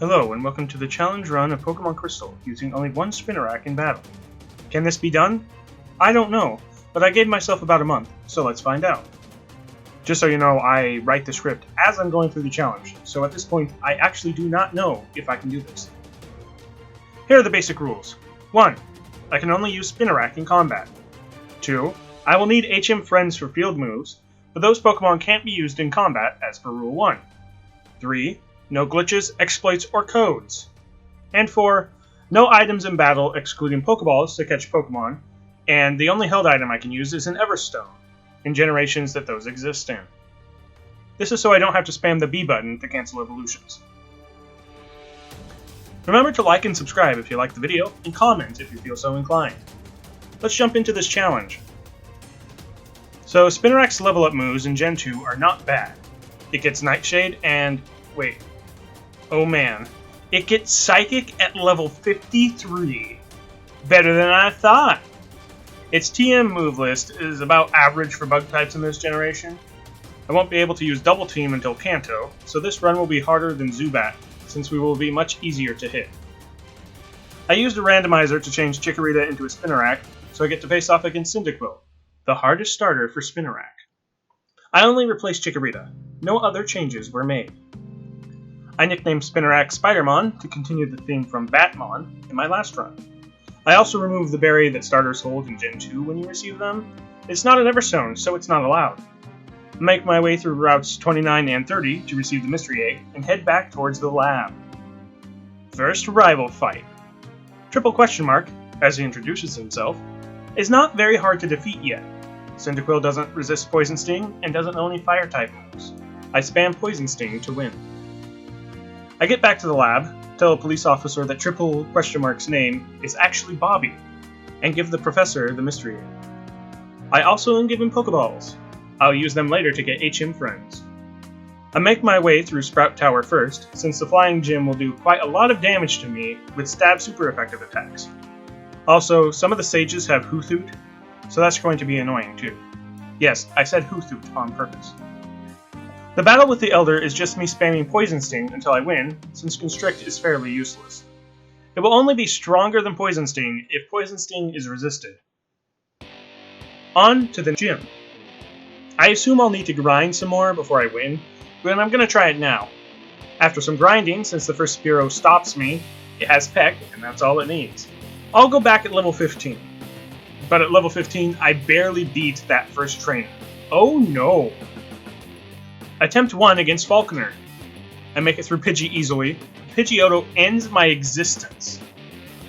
Hello, and welcome to the challenge run of Pokemon Crystal, using only one Spinarak in battle. Can this be done? I don't know, but I gave myself about a month, so let's find out. Just so you know, I write the script as I'm going through the challenge, so at this point, I actually do not know if I can do this. Here are the basic rules. 1. I can only use Spinarak in combat. 2. I will need HM friends for field moves, but those Pokemon can't be used in combat as per Rule 1. 3. No glitches, exploits, or codes. And 4. No items in battle excluding Pokeballs to catch Pokemon, and the only held item I can use is an Everstone, in generations that those exist in. This is so I don't have to spam the B button to cancel evolutions. Remember to like and subscribe if you like the video, and comment if you feel so inclined. Let's jump into this challenge. So Spinarak's level up moves in Gen 2 are not bad. It gets Nightshade and... wait. Oh man. It gets Psychic at level 53. Better than I thought. Its TM move list is about average for bug types in this generation. I won't be able to use Double Team until Kanto, so this run will be harder than Zubat, since we will be much easier to hit. I used a randomizer to change Chikorita into a Spinarak, so I get to face off against Cyndaquil, the hardest starter for Spinarak. I only replaced Chikorita. No other changes were made. I nicknamed Spinarak Spider-Mon to continue the theme from Batmon in my last run. I also removed the berry that starters hold in Gen 2 when you receive them. It's not an Everstone, so it's not allowed. I make my way through routes 29 and 30 to receive the Mystery Egg and head back towards the lab. First rival fight. Triple Question Mark, as he introduces himself, is not very hard to defeat yet. Cyndaquil doesn't resist Poison Sting and doesn't know any Fire-type moves. I spam Poison Sting to win. I get back to the lab, tell a police officer that Triple Question Mark's name is actually Bobby, and give the professor the Mystery Egg. I also give him Pokeballs. I'll use them later to get HM friends. I make my way through Sprout Tower first, since the Flying Gym will do quite a lot of damage to me with stab super effective attacks. Also, some of the sages have Hoothoot, so that's going to be annoying too. Yes, I said Hoothoot on purpose. The battle with the Elder is just me spamming Poison Sting until I win, since Constrict is fairly useless. It will only be stronger than Poison Sting if Poison Sting is resisted. On to the gym. I assume I'll need to grind some more before I win, but I'm going to try it now. After some grinding, since the first Spearow stops me, it has Peck, and that's all it needs. I'll go back at level 15. But at level 15, I barely beat that first trainer. Oh no! Attempt 1 against Falconer. I make it through Pidgey easily. Pidgeotto ends my existence.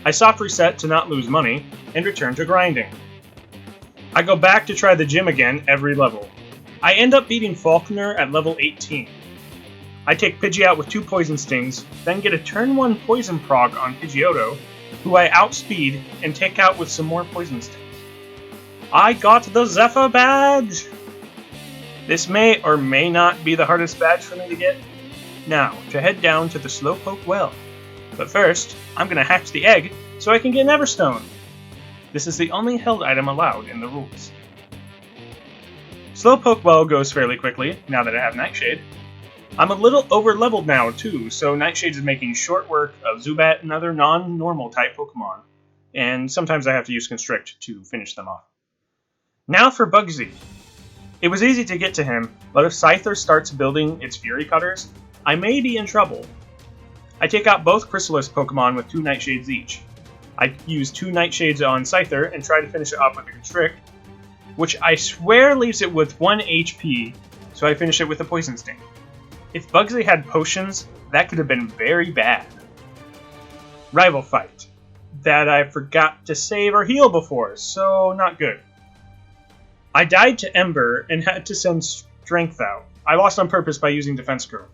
I soft reset to not lose money, and return to grinding. I go back to try the gym again every level. I end up beating Falconer at level 18. I take Pidgey out with 2 Poison Stings, then get a turn 1 Poison Prog on Pidgeotto, who I outspeed and take out with some more Poison Stings. I got the Zephyr badge! This may or may not be the hardest badge for me to get. Now, to head down to the Slowpoke Well. But first, I'm going to hatch the egg so I can get an Everstone. This is the only held item allowed in the rules. Slowpoke Well goes fairly quickly, now that I have Nightshade. I'm a little over-leveled now, too, so Nightshade is making short work of Zubat and other non-normal type Pokemon, and sometimes I have to use Constrict to finish them off. Now for Bugsy. It was easy to get to him, but if Scyther starts building its Fury Cutters, I may be in trouble. I take out both Chrysalis Pokemon with 2 Nightshades each. I use 2 Nightshades on Scyther and try to finish it up with a Constrict, which I swear leaves it with 1 HP, so I finish it with a Poison Sting. If Bugsy had potions, that could have been very bad. Rival fight. That I forgot to save or heal before, so not good. I died to Ember and had to send Strength out. I lost on purpose by using Defense Curl.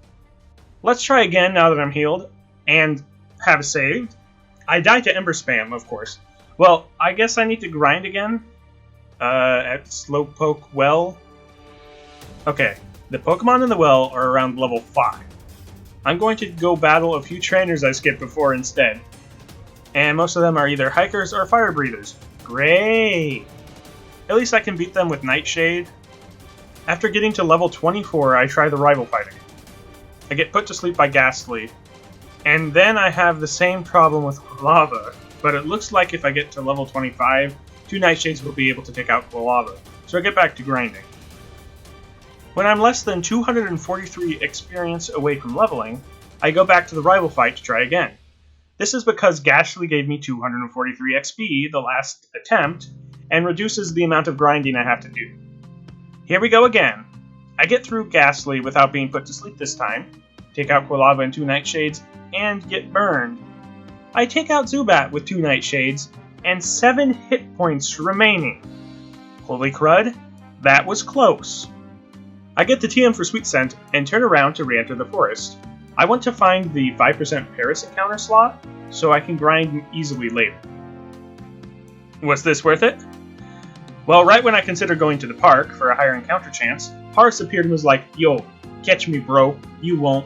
Let's try again now that I'm healed and have saved. I died to Ember Spam, of course. Well, I guess I need to grind again. At Slowpoke Well. Okay, the Pokemon in the well are around level 5. I'm going to go battle a few trainers I skipped before instead. And most of them are either hikers or fire breathers. Great! At least I can beat them with Nightshade. After getting to level 24, I try the rival fight again. I get put to sleep by Ghastly, And then I have the same problem with Quilava, but it looks like if I get to level 25, 2 Nightshades will be able to take out Quilava, so I get back to grinding. When I'm less than 243 experience away from leveling, I go back to the rival fight to try again. This is because Gastly gave me 243 XP the last attempt, and reduces the amount of grinding I have to do. Here we go again. I get through Gastly without being put to sleep this time, take out Quilava and 2 Nightshades, and get burned. I take out Zubat with 2 Nightshades, and 7 hit points remaining. Holy crud, that was close. I get the TM for Sweet Scent, and turn around to re-enter the forest. I want to find the 5% Paris encounter slot, so I can grind easily later. Was this worth it? Well, right when I considered going to the park for a higher encounter chance, Paris appeared and was like, "Yo, catch me bro, you won't."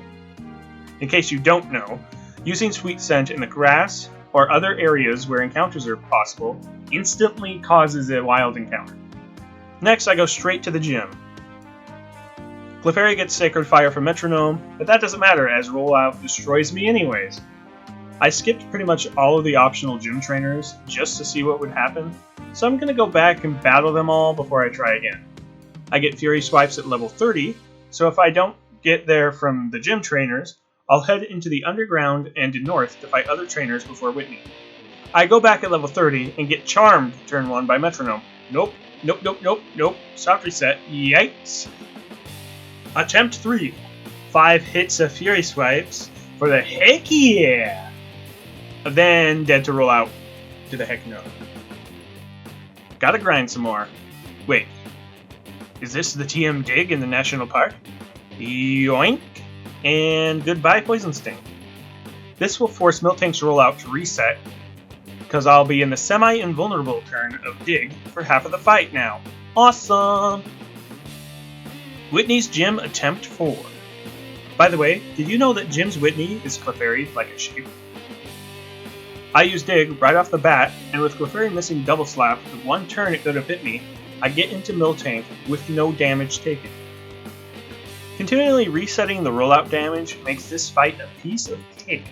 In case you don't know, using Sweet Scent in the grass or other areas where encounters are possible instantly causes a wild encounter. Next, I go straight to the gym. Clefairy gets Sacred Fire from Metronome, but that doesn't matter as Rollout destroys me anyways. I skipped pretty much all of the optional gym trainers just to see what would happen, so I'm going to go back and battle them all before I try again. I get Fury Swipes at level 30, so if I don't get there from the gym trainers, I'll head into the underground and north to fight other trainers before Whitney. I go back at level 30 and get charmed turn 1 by Metronome. Nope. Soft reset. Yikes. Attempt 3. 5 hits of Fury Swipes for the heck yeah. Then dead to roll out. To the heck no. Gotta grind some more. Wait. Is this the TM dig in the national park? Yoink. And goodbye Poison Sting. This will force Miltank's rollout to reset, because I'll be in the semi-invulnerable turn of Dig for half of the fight now. Awesome! Whitney's Gym Attempt 4. By the way, did you know that Jim's Whitney is Clefairy like a sheep? I use Dig right off the bat, and with Clefairy missing Double Slap the one turn it could have hit me, I get into Miltank with no damage taken. Continually resetting the rollout damage makes this fight a piece of cake.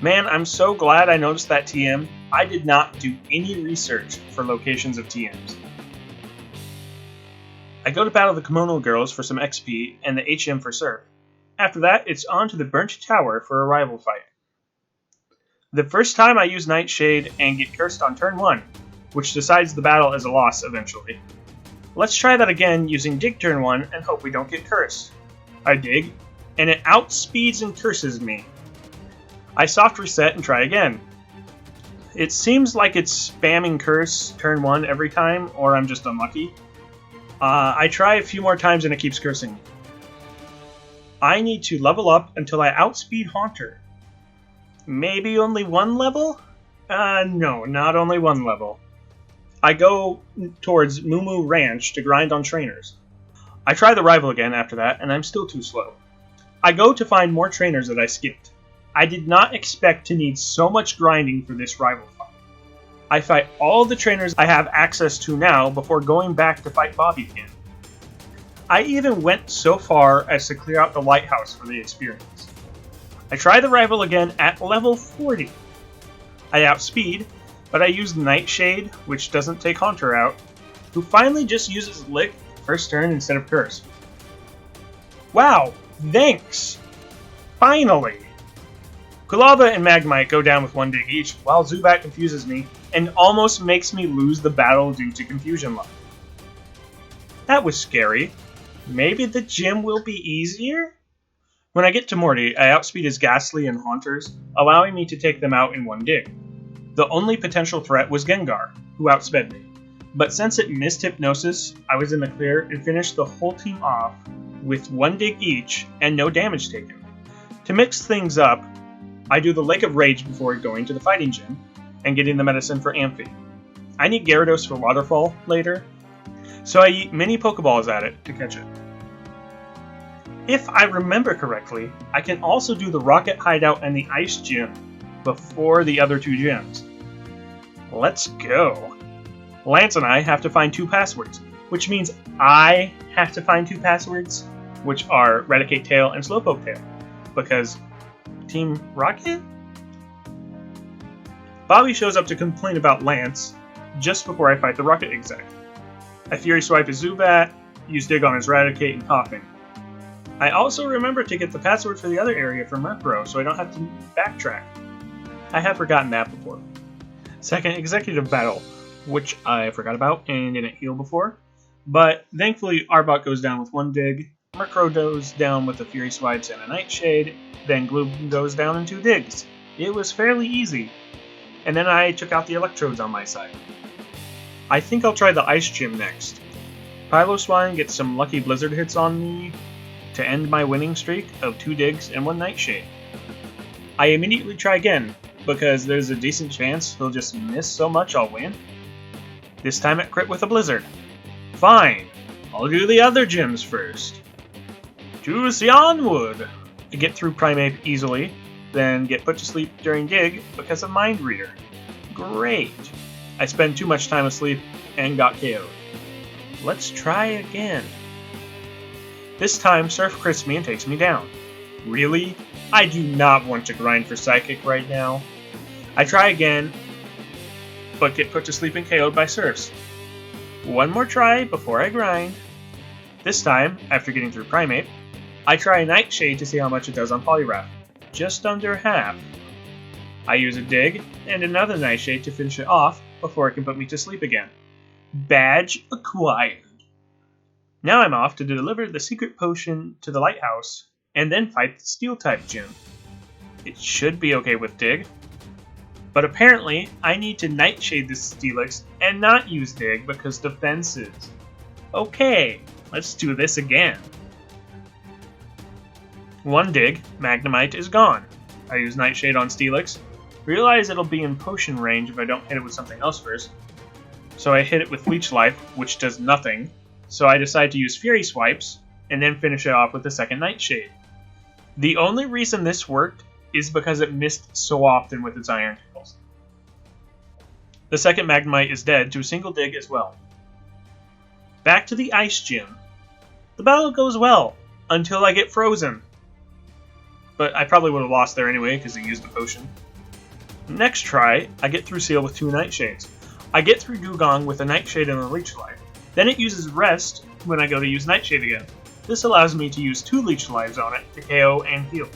Man, I'm so glad I noticed that TM. I did not do any research for locations of TMs. I go to battle the Kimono Girls for some XP and the HM for Surf. After that, it's on to the Burnt Tower for a rival fight. The first time I use Nightshade and get cursed on turn 1, which decides the battle as a loss eventually. Let's try that again using Dig turn 1 and hope we don't get cursed. I dig, and it outspeeds and curses me. I soft reset and try again. It seems like it's spamming curse turn 1 every time, or I'm just unlucky. I try a few more times and it keeps cursing me. I need to level up until I outspeed Haunter. Maybe only 1 level? No, not only 1 level. I go towards Moo Moo Ranch to grind on trainers. I try the rival again after that, and I'm still too slow. I go to find more trainers that I skipped. I did not expect to need so much grinding for this rival fight. I fight all the trainers I have access to now before going back to fight Bobby again. I even went so far as to clear out the lighthouse for the experience. I try the rival again at level 40. I outspeed, but I use Nightshade, which doesn't take Haunter out, who finally just uses Lick first turn instead of Curse. Wow, thanks! Finally! Quilava and Magmite go down with 1 dig each, while Zubat confuses me, and almost makes me lose the battle due to Confusion Lock. That was scary. Maybe the gym will be easier? When I get to Morty, I outspeed his Gastly and Haunters, allowing me to take them out in 1 dig. The only potential threat was Gengar, who outsped me. But since it missed Hypnosis, I was in the clear and finished the whole team off with 1 dig each and no damage taken. To mix things up, I do the Lake of Rage before going to the fighting gym and getting the medicine for Amphi. I need Gyarados for Waterfall later, so I eat mini Pokeballs at it to catch it. If I remember correctly, I can also do the Rocket Hideout and the Ice Gym before the other 2 gyms. Let's go! Lance and I have to find 2 passwords, which means I have to find 2 passwords, which are Raticate Tail and Slowpoke Tail, because Team Rocket? Bobby shows up to complain about Lance just before I fight the Rocket exec. I Fury Swipe his Zubat, use Dig on his Raticate and Koffing. I also remember to get the password for the other area for Murkrow so I don't have to backtrack. I have forgotten that before. Second executive battle, which I forgot about and didn't heal before. But thankfully Arbok goes down with one Dig, Murkrow goes down with a Fury Swipes and a Nightshade, then Gloom goes down in 2 Digs. It was fairly easy. And then I took out the Electrodes on my side. I think I'll try the Ice Gym next. Piloswine gets some lucky Blizzard hits on me to end my winning streak of 2 Digs and 1 Nightshade. I immediately try again, because there's a decent chance he'll just miss so much I'll win. This time it crit with a Blizzard. Fine, I'll do the other gyms first. Choose Onwood. I get through Primeape easily, then get put to sleep during Dig because of Mind Reader. Great. I spend too much time asleep and got KO'd. Let's try again. This time Surf crits me and takes me down. Really? I do not want to grind for Psychic right now. I try again, but get put to sleep and KO'd by Surfs. One more try before I grind. This time, after getting through Primeape, I try a Nightshade to see how much it does on Poliwrath. Just under half. I use a Dig and another Nightshade to finish it off before it can put me to sleep again. Badge acquired. Now I'm off to deliver the secret potion to the lighthouse and then fight the Steel-type gym. It should be okay with Dig. But apparently, I need to Nightshade this Steelix and not use Dig because defenses. Okay, let's do this again. 1 Dig, Magnemite is gone. I use Nightshade on Steelix. Realize it'll be in potion range if I don't hit it with something else first. So I hit it with Leech Life, which does nothing. So I decide to use Fury Swipes, and then finish it off with the second Nightshade. The only reason this worked is because it missed so often with its Iron Tails. The second Magnemite is dead to a single Dig as well. Back to the Ice Gym. The battle goes well, until I get frozen. But I probably would have lost there anyway because he used the potion. Next try, I get through Seal with 2 Nightshades. I get through Dugong with a Nightshade and a Leech Life. Then it uses Rest when I go to use Nightshade again. This allows me to use 2 Leech Lives on it to KO and heal.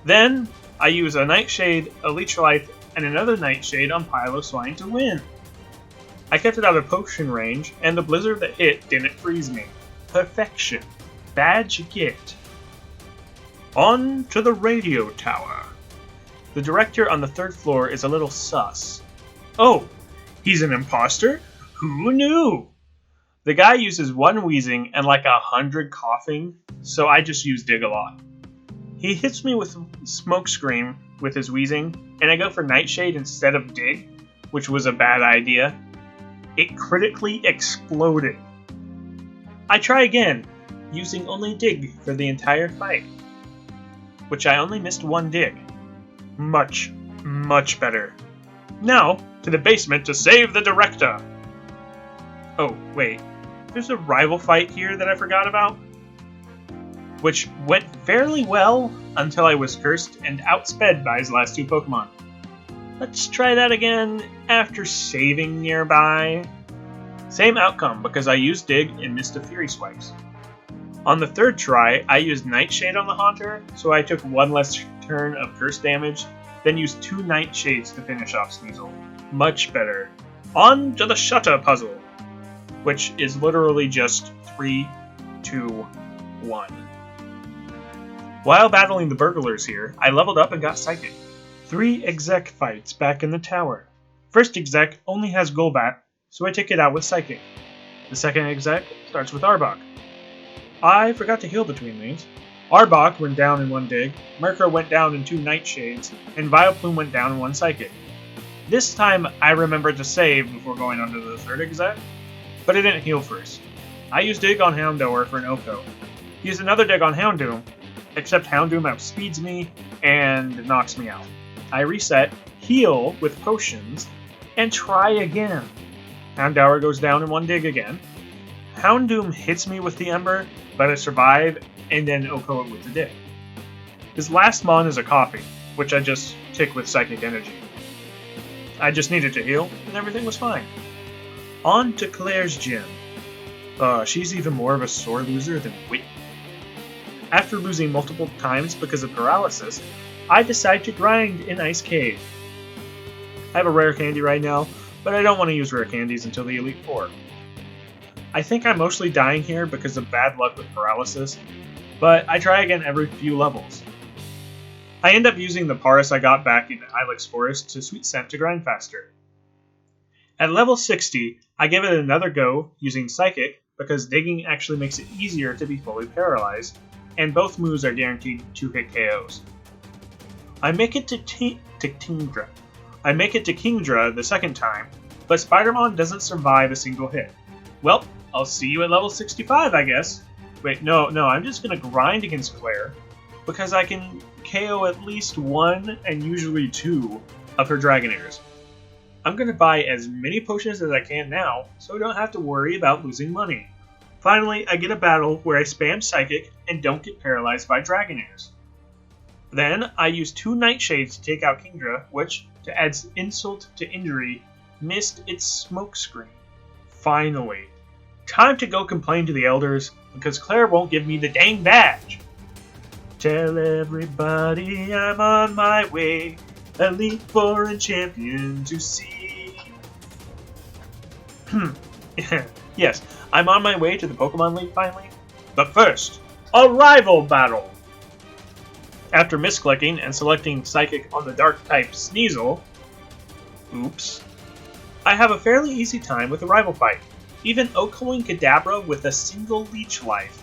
Then, I use a Nightshade, a Leech Life, and another Nightshade on Piloswine to win. I kept it out of potion range, and the Blizzard that hit didn't freeze me. Perfection. Badge get. On to the radio tower. The director on the 3rd floor is a little sus. Oh, he's an imposter? Who knew? The guy uses 1 Wheezing and like 100 Coughing, so I just use Dig a lot. He hits me with Smokescreen with his Wheezing, and I go for Nightshade instead of Dig, which was a bad idea. It critically exploded. I try again, using only Dig for the entire fight, which I only missed 1 Dig. Much, much better. Now, to the basement to save the director! Oh, wait. There's a rival fight here that I forgot about, which went fairly well until I was cursed and outsped by his last 2 Pokemon. Let's try that again after saving nearby. Same outcome because I used Dig and missed a Fury Swipes. On the 3rd try, I used Nightshade on the Haunter, so I took 1 less turn of curse damage, then used 2 Nightshades to finish off Sneasel. Much better. On to the Shutter puzzle, which is literally just 3, 2, 1. While battling the burglars here, I leveled up and got Psychic. 3 exec fights back in the tower. First exec only has Golbat, so I take it out with Psychic. The second exec starts with Arbok. I forgot to heal between these. Arbok went down in 1 Dig, Murkrow went down in 2 Nightshades, and Vileplume went down in 1 Psychic. This time I remembered to save before going on to the 3rd exec, but I didn't heal first. I used Dig on Houndour for an Oko. Used another Dig on Houndoom, except Houndoom outspeeds me and knocks me out. I reset, heal with potions, and try again. Houndour goes down in 1 Dig again. Houndoom hits me with the Ember, but I survive and then Oko it with the Dig. His last mon is a coffee, which I just tick with Psychic Energy. I just needed to heal, and everything was fine. On to Claire's gym. She's even more of a sore loser than Whitney. After losing multiple times because of paralysis, I decide to grind in Ice Cave. I have a rare candy right now, but I don't want to use rare candies until the Elite Four. I think I'm mostly dying here because of bad luck with paralysis, but I try again every few levels. I end up using the Paras I got back in Ilex Forest to Sweet Scent to grind faster. At level 60, I give it another go using Psychic because digging actually makes it easier to be fully paralyzed, and both moves are guaranteed 2-hit KOs. I make it to Kingdra. I make it to Kingdra the second time, but Spider-Man doesn't survive a single hit. Well, I'll see you at level 65, I guess. Wait, no, I'm just gonna grind against Claire, because I can KO at least 1 and usually 2 of her Dragonairs. I'm gonna buy as many potions as I can now, so I don't have to worry about losing money. Finally, I get a battle where I spam Psychic and don't get paralyzed by Dragonairs. Then, I use 2 Nightshades to take out Kingdra, which, to add insult to injury, missed its smokescreen. Finally. Time to go complain to the Elders, because Claire won't give me the dang badge! Tell everybody I'm on my way, Elite Four and Champion to see. Yes, I'm on my way to the Pokemon League finally. But first, a rival battle! After misclicking and selecting Psychic on the Dark-type Sneasel, oops, I have a fairly easy time with the rival fight, even OHKOing Kadabra with a single Leech Life.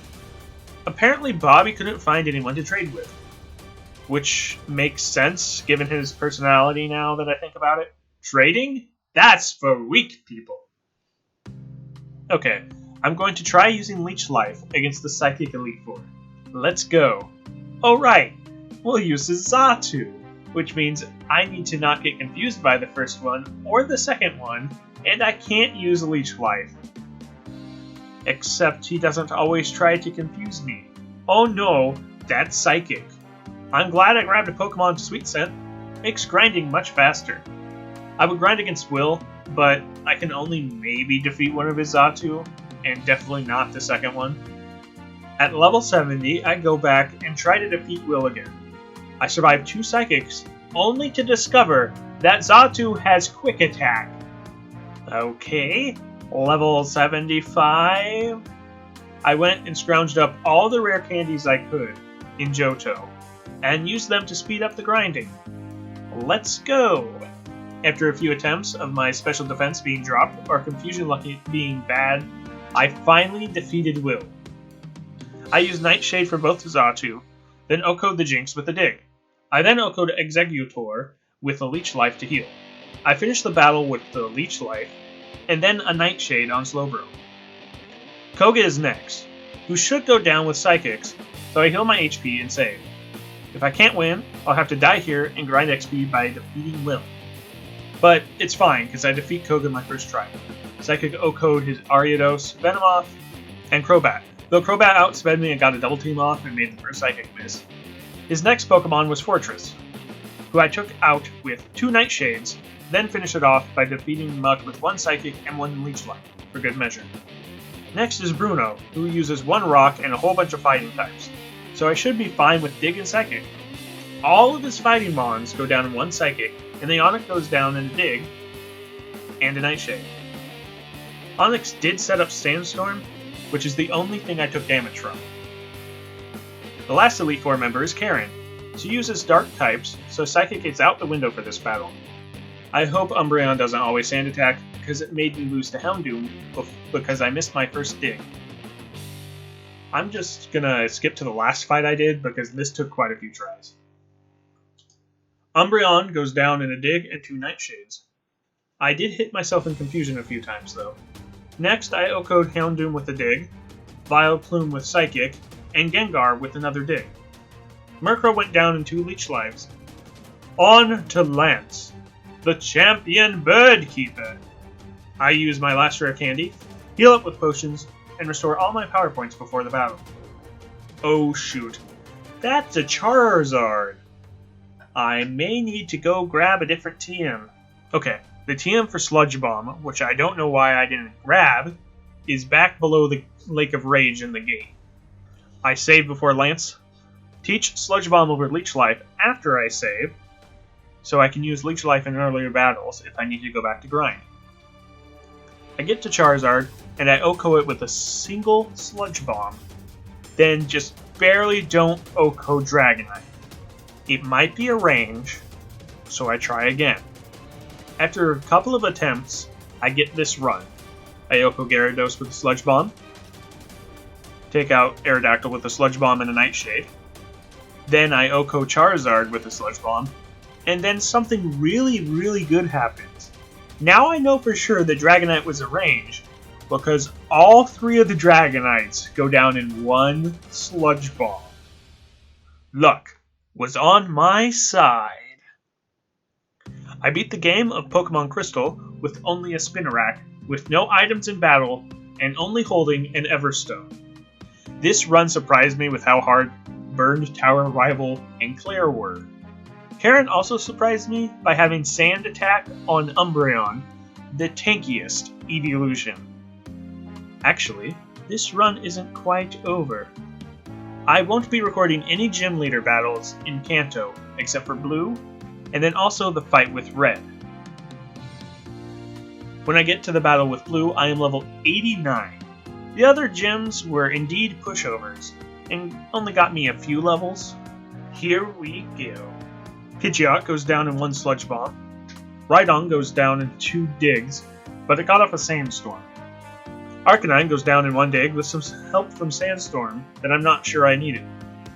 Apparently Bobby couldn't find anyone to trade with, which makes sense given his personality now that I think about it. Trading? That's for weak people. Okay, I'm going to try using Leech Life against the Psychic Elite Four. Let's go. Oh right, we'll use the Xatu, which means I need to not get confused by the first one or the second one, and I can't use Leech Life. Except he doesn't always try to confuse me. Oh no, that's Psychic. I'm glad I grabbed a Pokemon to Sweet Scent. Makes grinding much faster. I would grind against Will, but I can only maybe defeat one of his Xatu, and definitely not the second one. At level 70, I go back and try to defeat Will again. I survive 2 Psychics, only to discover that Xatu has Quick Attack. Okay, level 75. I went and scrounged up all the rare candies I could in Johto, and used them to speed up the grinding. Let's go! After a few attempts of my special defense being dropped, or confusion luck being bad, I finally defeated Will. I used Nightshade for both Xatu, then OHKO'd the Jinx with a Dig. I then OHKO'd Exeggutor with a Leech Life to heal. I finished the battle with the Leech Life, and then a Nightshade on Slowbro. Koga is next, who should go down with Psychics, so I heal my HP and save. If I can't win, I'll have to die here and grind XP by defeating Will. But it's fine, because I defeat Koga my first try. Psychic OHKO'd his Ariados, Venomoth, and Crobat, though Crobat outsped me and got a double team off and made the first Psychic miss. His next Pokemon was Fortress, who I took out with 2 Nightshades, then finished it off by defeating Muk with 1 Psychic and 1 Leech Life, for good measure. Next is Bruno, who uses 1 Rock and a whole bunch of fighting types, so I should be fine with Dig and Psychic. All of his fighting Mons go down in 1 Psychic, and the Onix goes down in a Dig and a Nightshade. Onix did set up Sandstorm, which is the only thing I took damage from. The last Elite Four member is Karen. She uses Dark types, so Psychic is out the window for this battle. I hope Umbreon doesn't always Sand Attack, because it made me lose to Houndoom because I missed my first Dig. I'm just gonna skip to the last fight I did, because this took quite a few tries. Umbreon goes down in a Dig and 2 Nightshades. I did hit myself in confusion a few times though. Next I OHKO'd Houndoom with a Dig, Vileplume with Psychic, and Gengar with another Dig. Murkrow went down in 2 Leech Lives. On to Lance, the champion bird keeper. I use my last rare candy, heal up with potions, and restore all my power points before the battle. Oh shoot. That's a Charizard! I may need to go grab a different TM. Okay, the TM for Sludge Bomb, which I don't know why I didn't grab, is back below the Lake of Rage in the gate. I save before Lance. Teach Sludge Bomb over Leech Life after I save, so I can use Leech Life in earlier battles if I need to go back to grind. I get to Charizard, and I OHKO it with a single Sludge Bomb, then just barely don't OHKO Dragonite. It might be a range, so I try again. After a couple of attempts, I get this run. I OHKO Gyarados with a Sludge Bomb, take out Aerodactyl with a Sludge Bomb and a Nightshade, then I OHKO Charizard with a Sludge Bomb, and then something really, really good happens. Now I know for sure that Dragonite was a range, because all three of the Dragonites go down in one Sludge Bomb. Luck was on my side. I beat the game of Pokemon Crystal with only a Spinarak, with no items in battle, and only holding an Everstone. This run surprised me with how hard Burned Tower Rival and Claire were. Karen also surprised me by having Sand Attack on Umbreon, the tankiest evolution. Actually, this run isn't quite over. I won't be recording any gym leader battles in Kanto, except for Blue, and then also the fight with Red. When I get to the battle with Blue, I am level 89. The other gyms were indeed pushovers, and only got me a few levels. Here we go. Pidgeot goes down in one Sludge Bomb. Rhydon goes down in 2 digs, but it got off a Sandstorm. Arcanine goes down in 1 dig with some help from Sandstorm that I'm not sure I needed.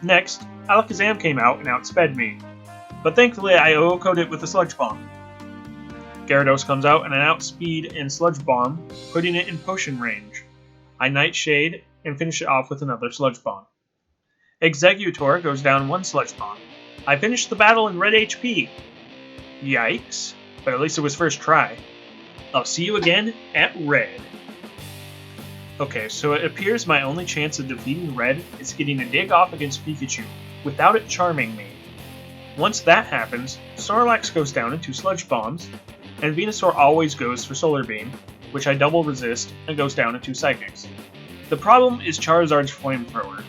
Next, Alakazam came out and outsped me, but thankfully I OHKO'd it with a Sludge Bomb. Gyarados comes out and an outspeed and Sludge Bomb, putting it in potion range. I Nightshade and finish it off with another Sludge Bomb. Exeggutor goes down 1 Sludge Bomb. I finished the battle in red HP. Yikes, but at least it was first try. I'll see you again at red. Okay, so it appears my only chance of defeating red is getting a dig off against Pikachu, without it charming me. Once that happens, Snorlax goes down in 2 Sludge Bombs, and Venusaur always goes for Solar Beam, which I double resist and goes down in 2 Psychics. The problem is Charizard's Flamethrower.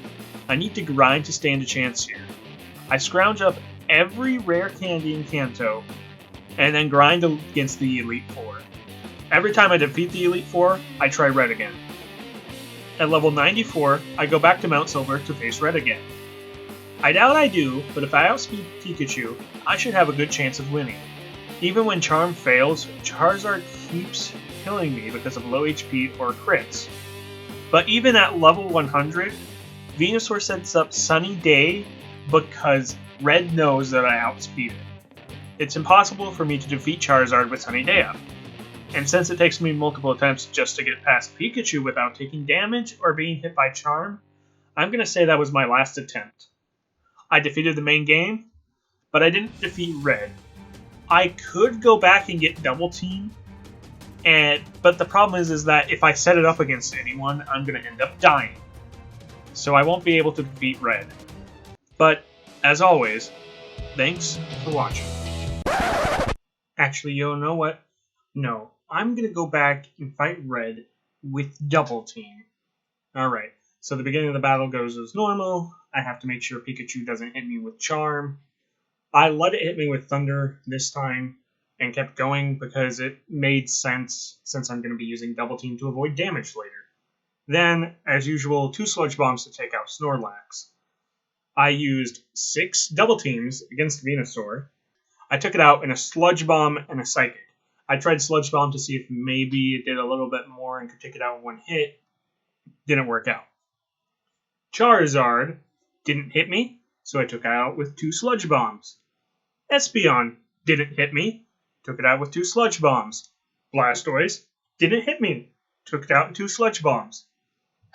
I need to grind to stand a chance here. I scrounge up every rare candy in Kanto, and then grind against the Elite Four. Every time I defeat the Elite Four, I try red again. At level 94, I go back to Mount Silver to face red again. I doubt I do, but if I outspeed Pikachu, I should have a good chance of winning. Even when Charm fails, Charizard keeps killing me because of low HP or crits. But even at level 100, Venusaur sets up Sunny Day because Red knows that I outspeed it. It's impossible for me to defeat Charizard with Sunny Day up. And since it takes me multiple attempts just to get past Pikachu without taking damage or being hit by Charm, I'm going to say that was my last attempt. I defeated the main game, but I didn't defeat Red. I could go back and get Double Team, but the problem is that if I set it up against anyone, I'm going to end up dying. So I won't be able to defeat Red. But, as always, thanks for watching. Actually, you know what? No, I'm going to go back and fight Red with Double Team. Alright, so the beginning of the battle goes as normal. I have to make sure Pikachu doesn't hit me with Charm. I let it hit me with Thunder this time, and kept going because it made sense since I'm going to be using Double Team to avoid damage later. Then, as usual, 2 Sludge Bombs to take out Snorlax. I used 6 Double Teams against Venusaur. I took it out in a Sludge Bomb and a Psychic. I tried Sludge Bomb to see if maybe it did a little bit more and could take it out in 1 hit. Didn't work out. Charizard didn't hit me, so I took it out with 2 Sludge Bombs. Espeon didn't hit me, took it out with 2 Sludge Bombs. Blastoise didn't hit me, took it out in 2 Sludge Bombs.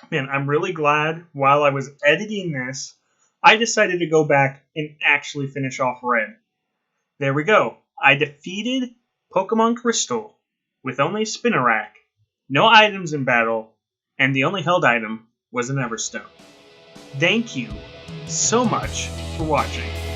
Man, I'm really glad while I was editing this, I decided to go back and actually finish off Red. There we go. I defeated Pokemon Crystal with only Spinarak, no items in battle, and the only held item was an Everstone. Thank you so much for watching.